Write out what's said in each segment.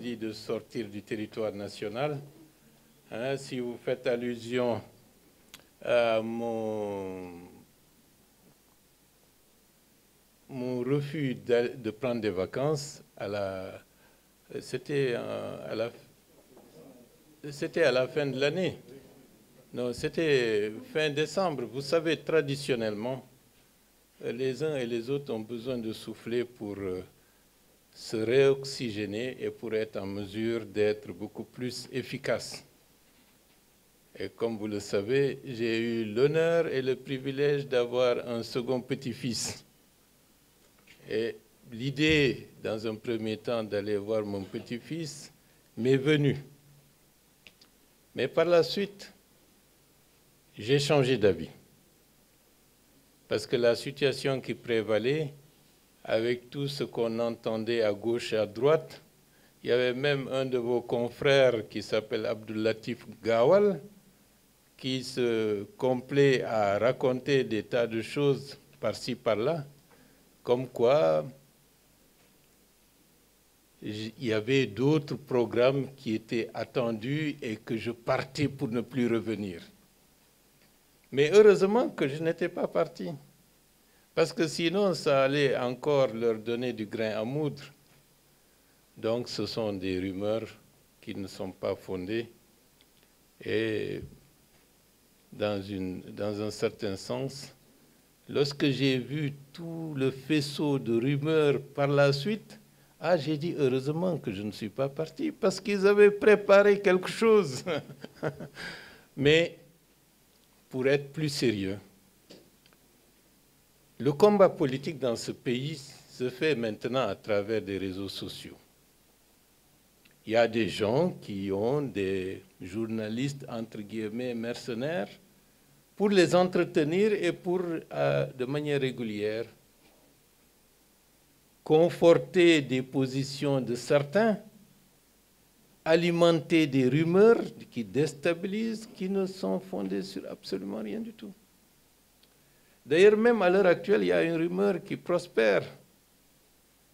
dit de sortir du territoire national. Hein, si vous faites allusion à mon refus de prendre des vacances, c'était à la fin de l'année. Non, c'était fin décembre. Vous savez, traditionnellement, les uns et les autres ont besoin de souffler pour se réoxygéner et pour être en mesure d'être beaucoup plus efficace. Et comme vous le savez, j'ai eu l'honneur et le privilège d'avoir un second petit-fils. Et l'idée, dans un premier temps, d'aller voir mon petit-fils m'est venue. Mais par la suite, j'ai changé d'avis. Parce que la situation qui prévalait, avec tout ce qu'on entendait à gauche et à droite, il y avait même un de vos confrères qui s'appelle Abdoulatif Gawal, qui se complaît à raconter des tas de choses par-ci, par-là, comme quoi il y avait d'autres programmes qui étaient attendus et que je partais pour ne plus revenir. Mais heureusement que je n'étais pas parti, parce que sinon ça allait encore leur donner du grain à moudre. Donc ce sont des rumeurs qui ne sont pas fondées et dans un certain sens, lorsque j'ai vu tout le faisceau de rumeurs par la suite, j'ai dit heureusement que je ne suis pas parti parce qu'ils avaient préparé quelque chose. Mais pour être plus sérieux, le combat politique dans ce pays se fait maintenant à travers des réseaux sociaux. Il y a des gens qui ont des journalistes, entre guillemets, mercenaires, pour les entretenir et pour, de manière régulière, conforter des positions de certains, alimenter des rumeurs qui déstabilisent, qui ne sont fondées sur absolument rien du tout. D'ailleurs, même à l'heure actuelle, il y a une rumeur qui prospère,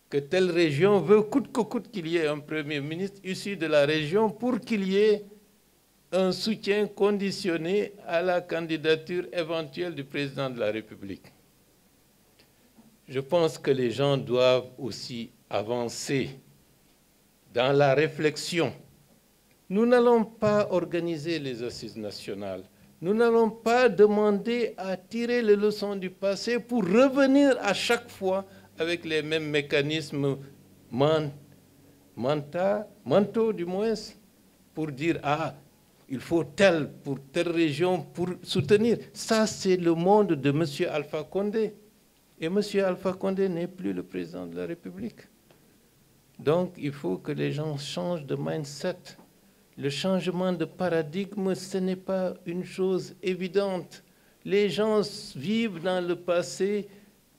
que telle région veut coûte que coûte qu'il y ait un Premier ministre issu de la région pour qu'il y ait un soutien conditionné à la candidature éventuelle du président de la République. Je pense que les gens doivent aussi avancer dans la réflexion. Nous n'allons pas organiser les assises nationales. Nous n'allons pas demander à tirer les leçons du passé pour revenir à chaque fois avec les mêmes mécanismes mentaux du moins, pour dire il faut tel pour telle région pour soutenir. Ça, c'est le monde de M. Alpha Condé. Et M. Alpha Condé n'est plus le président de la République. Donc, il faut que les gens changent de mindset. Le changement de paradigme, ce n'est pas une chose évidente. Les gens vivent dans le passé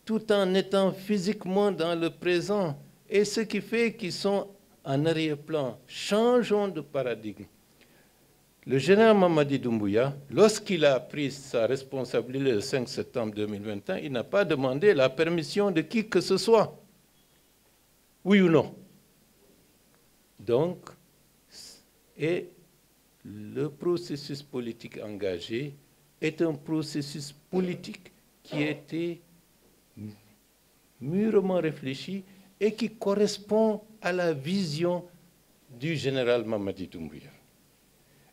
tout en étant physiquement dans le présent. Et ce qui fait qu'ils sont en arrière-plan. Changeons de paradigme. Le général Mamadi Doumbouya, lorsqu'il a pris sa responsabilité le 5 septembre 2021, il n'a pas demandé la permission de qui que ce soit. Oui ou non? Donc, et le processus politique engagé est un processus politique qui a été mûrement réfléchi et qui correspond à la vision du général Mamadi Doumbouya.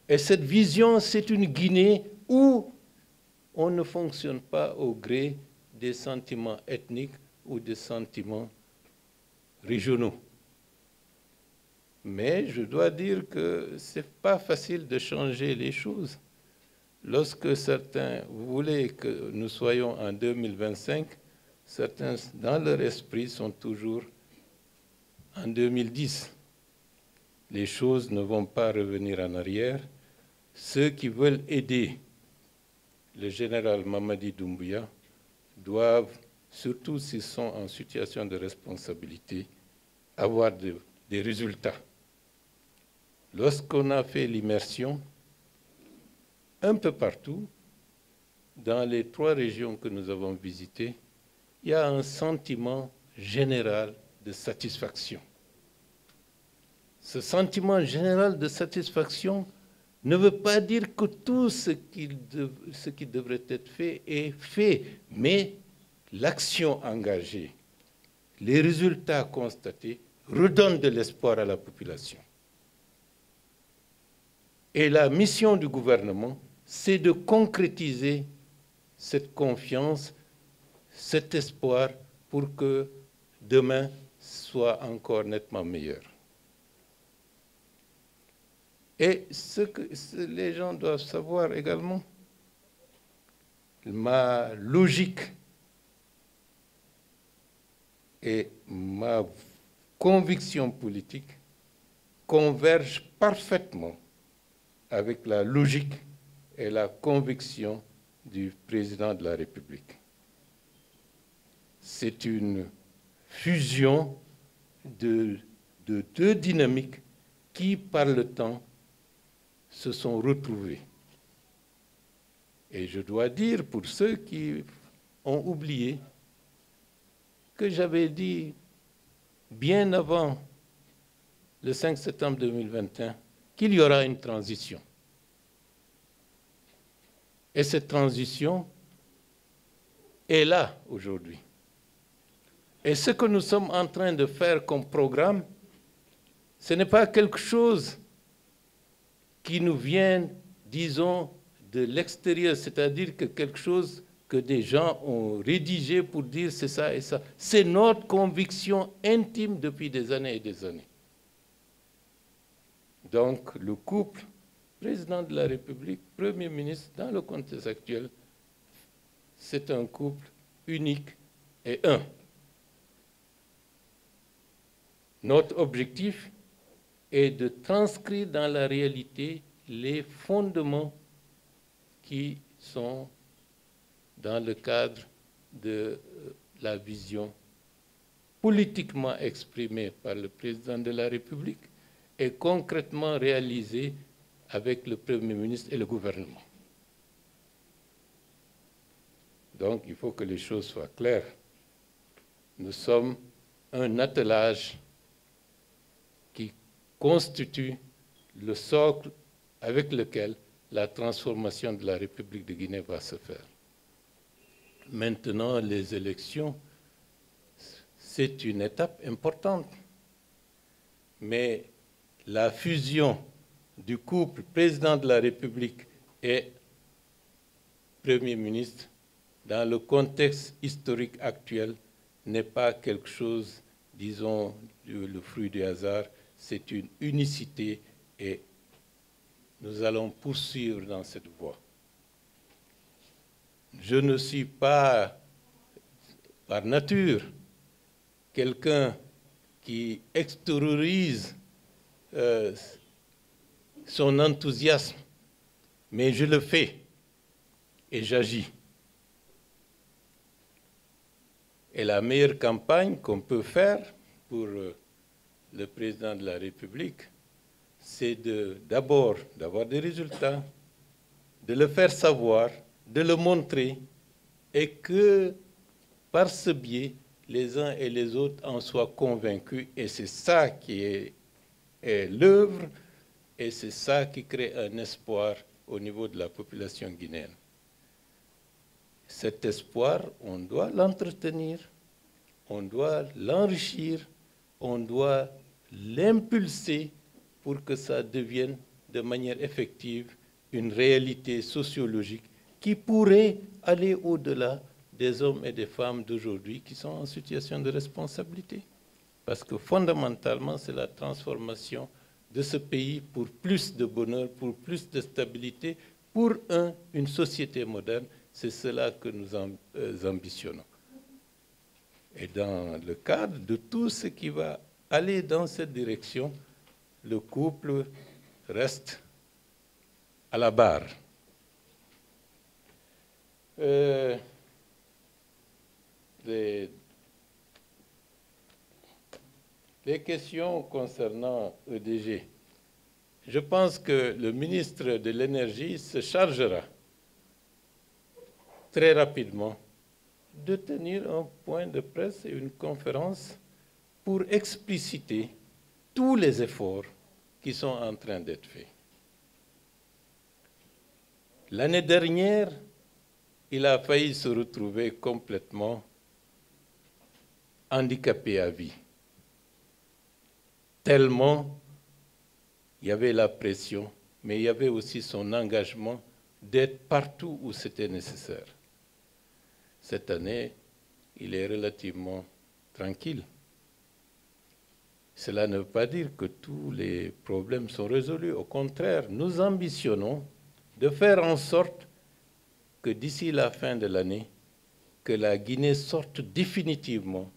Et cette vision, c'est une Guinée où on ne fonctionne pas au gré des sentiments ethniques ou des sentiments régionaux. Mais je dois dire que ce n'est pas facile de changer les choses. Lorsque certains voulaient que nous soyons en 2025, certains, dans leur esprit, sont toujours en 2010. Les choses ne vont pas revenir en arrière. Ceux qui veulent aider le général Mamadi Doumbouya doivent, surtout s'ils sont en situation de responsabilité, avoir des résultats. Lorsqu'on a fait l'immersion, un peu partout, dans les 3 régions que nous avons visitées, il y a un sentiment général de satisfaction. ce sentiment général de satisfaction ne veut pas dire que tout ce qui devrait être fait est fait, mais l'action engagée, les résultats constatés redonnent de l'espoir à la population. Et la mission du gouvernement, c'est de concrétiser cette confiance, cet espoir pour que demain soit encore nettement meilleur. Et ce que les gens doivent savoir également, ma logique et ma conviction politique convergent parfaitement avec la logique et la conviction du président de la République. C'est une fusion de deux dynamiques qui, par le temps, se sont retrouvés. Et je dois dire, pour ceux qui ont oublié, que j'avais dit bien avant le 5 septembre 2021 qu'il y aura une transition. Et cette transition est là aujourd'hui. Et ce que nous sommes en train de faire comme programme, ce n'est pas quelque chose qui nous vient, disons, de l'extérieur, c'est-à-dire que quelque chose que des gens ont rédigé pour dire c'est ça et ça. C'est notre conviction intime depuis des années et des années. Donc, le couple président de la République, Premier ministre, dans le contexte actuel, c'est un couple unique et un. Notre objectif est de transcrire dans la réalité les fondements qui sont dans le cadre de la vision politiquement exprimée par le président de la République et concrètement réalisée avec le Premier ministre et le gouvernement. Donc, il faut que les choses soient claires. Nous sommes un attelage qui constitue le socle avec lequel la transformation de la République de Guinée va se faire. Maintenant, les élections, c'est une étape importante. Mais la fusion du couple président de la République et Premier ministre, dans le contexte historique actuel, n'est pas quelque chose, disons, le fruit du hasard, c'est une unicité et nous allons poursuivre dans cette voie. Je ne suis pas, par nature, quelqu'un qui extériorise son enthousiasme, mais je le fais et j'agis. Et la meilleure campagne qu'on peut faire pour le président de la République, c'est d'abord d'avoir des résultats, de le faire savoir, de le montrer, et que par ce biais, les uns et les autres en soient convaincus. Et c'est ça qui est l'œuvre, et c'est ça qui crée un espoir au niveau de la population guinéenne. Cet espoir, on doit l'entretenir, on doit l'enrichir, on doit l'impulser pour que ça devienne de manière effective une réalité sociologique qui pourrait aller au-delà des hommes et des femmes d'aujourd'hui qui sont en situation de responsabilité. Parce que fondamentalement, c'est la transformation de ce pays pour plus de bonheur, pour plus de stabilité, pour une société moderne. C'est cela que nous ambitionnons. Et dans le cadre de tout ce qui va aller dans cette direction, le couple reste à la barre. Les questions concernant EDG. Je pense que le ministre de l'Énergie se chargera très rapidement de tenir un point de presse et une conférence pour expliciter tous les efforts qui sont en train d'être faits. L'année dernière, il a failli se retrouver complètement handicapé à vie. Tellement il y avait la pression, mais il y avait aussi son engagement d'être partout où c'était nécessaire. Cette année, il est relativement tranquille. Cela ne veut pas dire que tous les problèmes sont résolus. Au contraire, nous ambitionnons de faire en sorte que d'ici la fin de l'année, que la Guinée sorte définitivement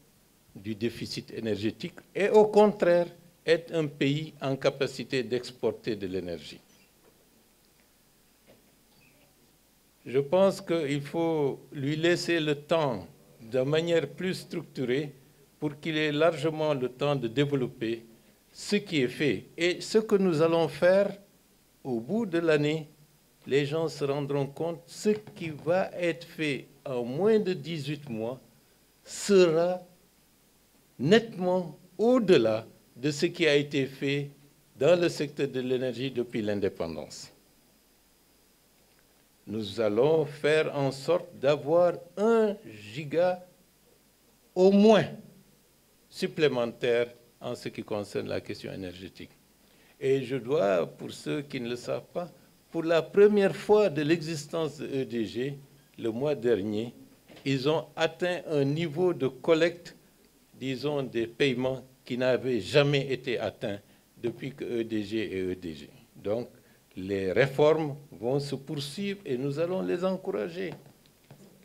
du déficit énergétique et au contraire, être un pays en capacité d'exporter de l'énergie. Je pense qu'il faut lui laisser le temps de manière plus structurée pour qu'il ait largement le temps de développer ce qui est fait. Et ce que nous allons faire au bout de l'année, les gens se rendront compte que ce qui va être fait en moins de 18 mois sera nettement au-delà de ce qui a été fait dans le secteur de l'énergie depuis l'indépendance. Nous allons faire en sorte d'avoir 1 giga au moins supplémentaire en ce qui concerne la question énergétique. Et je dois, pour ceux qui ne le savent pas, pour la première fois de l'existence de EDG, le mois dernier, ils ont atteint un niveau de collecte, disons, des paiements qui n'avaient jamais été atteints depuis que EDG est EDG. Donc, les réformes vont se poursuivre et nous allons les encourager.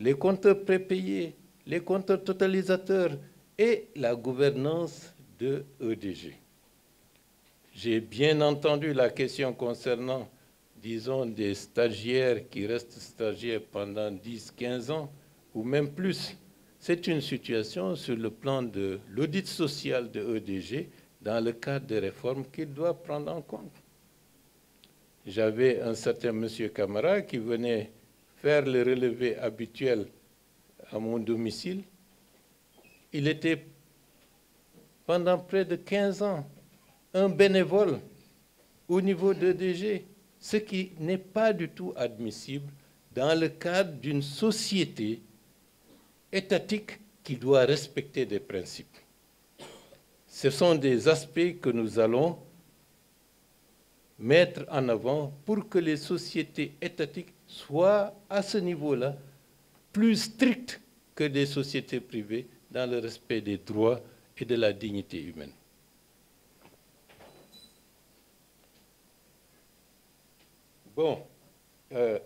Les compteurs prépayés, les compteurs totalisateurs et la gouvernance de EDG. J'ai bien entendu la question concernant, disons, des stagiaires qui restent stagiaires pendant 10, 15 ans ou même plus. C'est une situation sur le plan de l'audit social de EDG dans le cadre des réformes qu'il doit prendre en compte. J'avais un certain monsieur Camara qui venait faire le relevé habituel à mon domicile. Il était pendant près de 15 ans un bénévole au niveau d'EDG, ce qui n'est pas du tout admissible dans le cadre d'une société étatique qui doit respecter des principes. Ce sont des aspects que nous allons mettre en avant pour que les sociétés étatiques soient à ce niveau-là plus strictes que des sociétés privées dans le respect des droits et de la dignité humaine. Bon,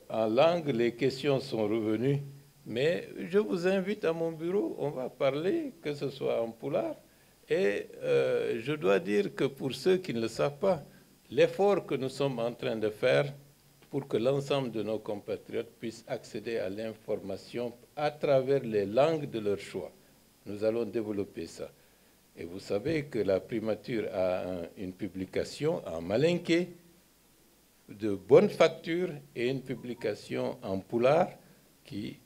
en langue, les questions sont revenues, mais je vous invite à mon bureau, on va parler, que ce soit en pulaar. Et je dois dire que pour ceux qui ne le savent pas, l'effort que nous sommes en train de faire pour que l'ensemble de nos compatriotes puissent accéder à l'information à travers les langues de leur choix. Nous allons développer ça. Et vous savez que la primature a une publication en malinké de bonne facture et une publication en pulaar qui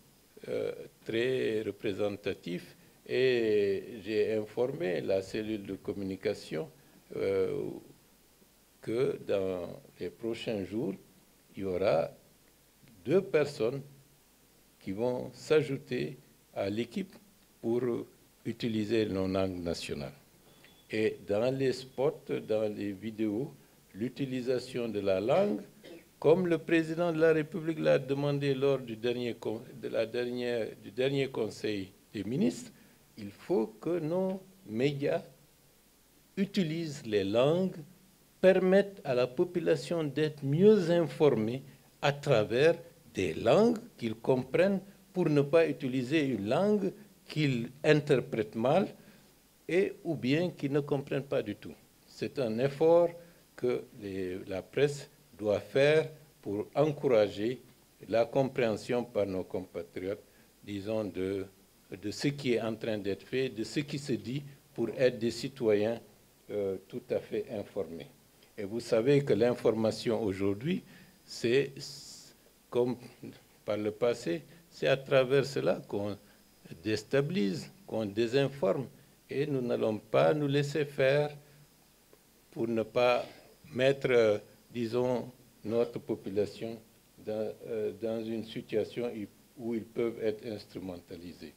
est très représentatif. Et j'ai informé la cellule de communication que dans les prochains jours, il y aura 2 personnes qui vont s'ajouter à l'équipe pour utiliser nos langues nationales. Et dans les spots, dans les vidéos, l'utilisation de la langue, comme le président de la République l'a demandé lors du dernier Conseil des ministres, il faut que nos médias utilisent les langues, permettent à la population d'être mieux informée à travers des langues qu'ils comprennent pour ne pas utiliser une langue qu'ils interprètent mal et ou bien qu'ils ne comprennent pas du tout. C'est un effort que la presse doit faire pour encourager la compréhension par nos compatriotes, disons, de ce qui est en train d'être fait, de ce qui se dit pour être des citoyens tout à fait informés. Et vous savez que l'information aujourd'hui, c'est comme par le passé, c'est à travers cela qu'on déstabilise, qu'on désinforme. Et nous n'allons pas nous laisser faire pour ne pas mettre, disons, notre population dans une situation où ils peuvent être instrumentalisés.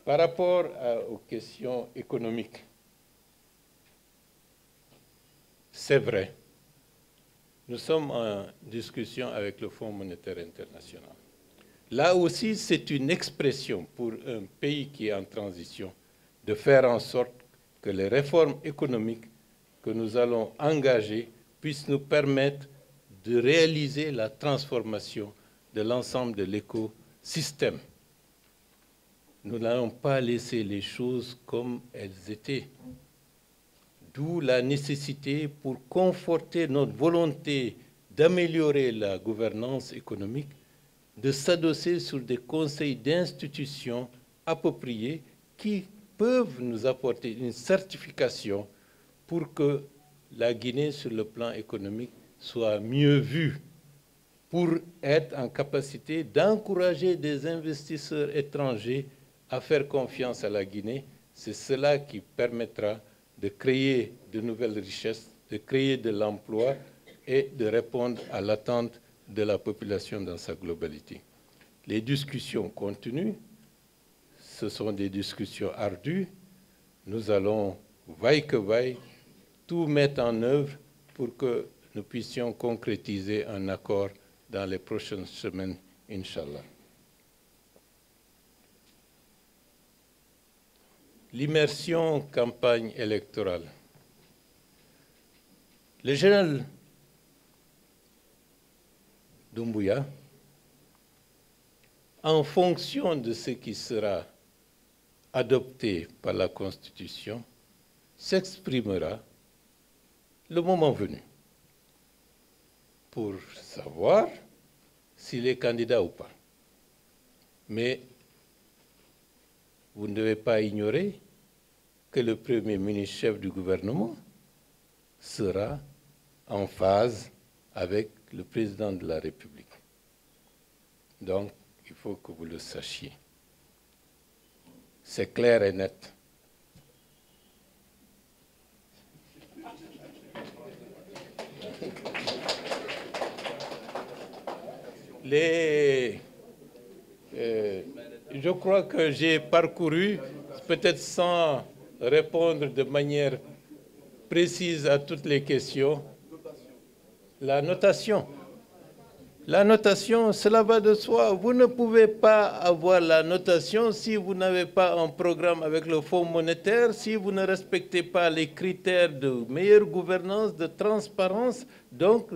Par rapport aux questions économiques, c'est vrai, nous sommes en discussion avec le Fonds monétaire international. Là aussi, c'est une expression pour un pays qui est en transition de faire en sorte que les réformes économiques que nous allons engager puissent nous permettre de réaliser la transformation de l'ensemble de l'écosystème. Nous n'allons pas laisser les choses comme elles étaient. D'où la nécessité, pour conforter notre volonté d'améliorer la gouvernance économique, de s'adosser sur des conseils d'institutions appropriés qui peuvent nous apporter une certification pour que la Guinée, sur le plan économique, soit mieux vue, pour être en capacité d'encourager des investisseurs étrangers à faire confiance à la Guinée. C'est cela qui permettra de créer de nouvelles richesses, de créer de l'emploi et de répondre à l'attente de la population dans sa globalité. Les discussions continuent, ce sont des discussions ardues. Nous allons, vaille que vaille, tout mettre en œuvre pour que nous puissions concrétiser un accord dans les prochaines semaines, Inch'Allah. L'immersion campagne électorale. Le général Doumbouya, en fonction de ce qui sera adopté par la Constitution, s'exprimera le moment venu pour savoir s'il est candidat ou pas. Mais vous ne devez pas ignorer que le Premier ministre, chef du gouvernement, sera en phase avec le président de la République. Donc, il faut que vous le sachiez. C'est clair et net. Je crois que j'ai parcouru, peut-être sans répondre de manière précise à toutes les questions, la notation. La notation, cela va de soi. Vous ne pouvez pas avoir la notation si vous n'avez pas un programme avec le Fonds monétaire, si vous ne respectez pas les critères de meilleure gouvernance, de transparence. Donc,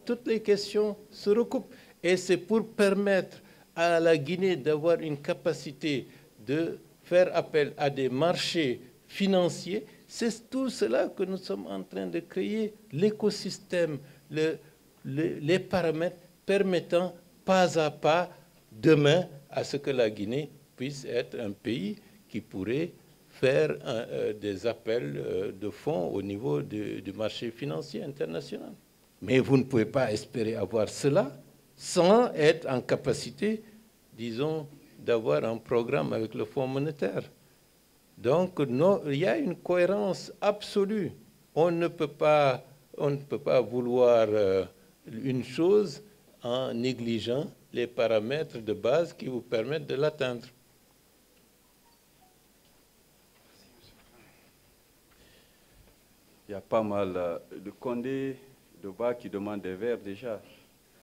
toutes les questions se recoupent. Et c'est pour permettre à la Guinée d'avoir une capacité de faire appel à des marchés financiers. C'est tout cela que nous sommes en train de créer, l'écosystème, les paramètres permettant pas à pas, demain, à ce que la Guinée puisse être un pays qui pourrait faire des appels de fonds au niveau du marché financier international. Mais vous ne pouvez pas espérer avoir cela sans être en capacité, disons, d'avoir un programme avec le Fonds monétaire. Donc, il y a une cohérence absolue. On ne peut pas vouloir une chose en négligeant les paramètres de base qui vous permettent de l'atteindre. Il y a pas mal de Condé, de Bas qui demandent des verres déjà.